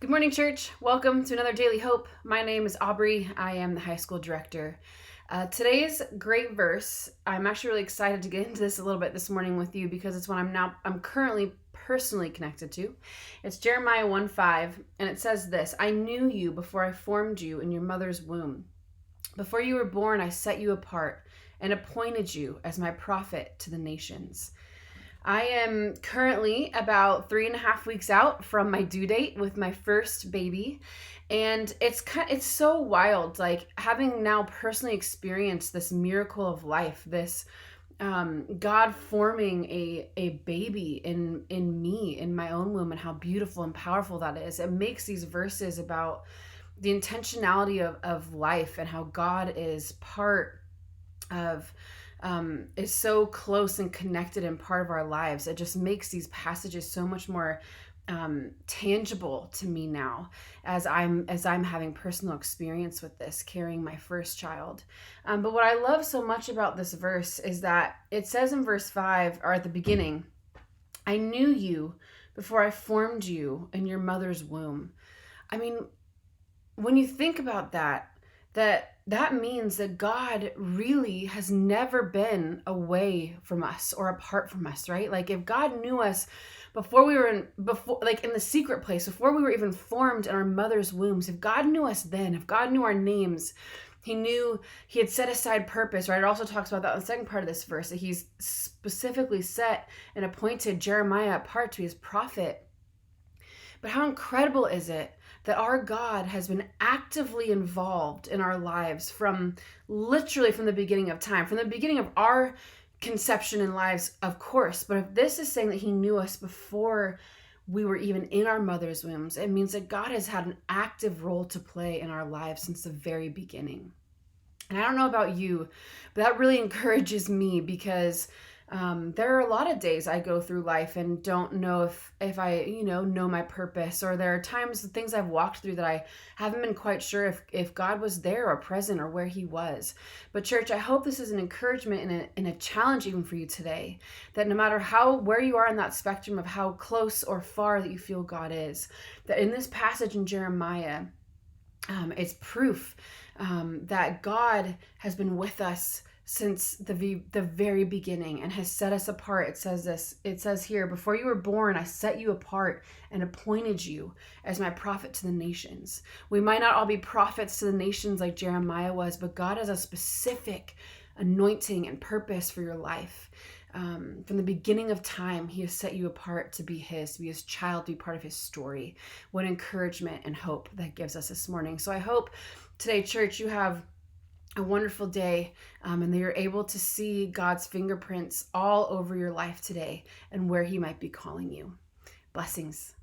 Good morning, church. Welcome to another Daily Hope. My name is Aubrey. I am the high school director. Today's great verse, I'm actually really excited to get into this a little bit this morning with you because it's one I'm currently personally connected to. It's Jeremiah 1:5, and it says this: I knew you before I formed you in your mother's womb. Before you were born, I set you apart and appointed you as my prophet to the nations. I am currently about 3.5 weeks out from my due date with my first baby, and it's so wild, like having now personally experienced this miracle of life, this God forming a baby in me in my own womb, and how beautiful and powerful that is. It makes these verses about the intentionality of life and how God is part of is so close and connected and part of our lives. It just makes these passages so much more tangible to me now as I'm having personal experience with this, carrying my first child. But what I love so much about this verse is that it says in verse 5, or at the beginning, I knew you before I formed you in your mother's womb. I mean, when you think about that means that God really has never been away from us or apart from us, right? Like if God knew us before we were in the secret place, before we were even formed in our mother's wombs, if God knew us then, if God knew our names, he had set aside purpose, right? It also talks about that in the second part of this verse, that he's specifically set and appointed Jeremiah apart to be his prophet. But how incredible is it that our God has been actively involved in our lives from literally from the beginning of time, from the beginning of our conception and lives, of course. But if this is saying that he knew us before we were even in our mother's wombs, it means that God has had an active role to play in our lives since the very beginning. And I don't know about you, but that really encourages me because there are a lot of days I go through life and don't know if I know my purpose, or there are times, things I've walked through that I haven't been quite sure if God was there or present or where he was. But church, I hope this is an encouragement and a challenge even for you today, that no matter where you are in that spectrum of how close or far that you feel God is, that in this passage in Jeremiah, it's proof that God has been with us since the very beginning and has set us apart. It says here, before you were born, I set you apart and appointed you as my prophet to the nations. We might not all be prophets to the nations like Jeremiah was, but God has a specific anointing and purpose for your life. From the beginning of time, he has set you apart to be his child, to be part of his story. What encouragement and hope that gives us this morning. So I hope today, church, you have a wonderful day, and that you're able to see God's fingerprints all over your life today and where he might be calling you. Blessings.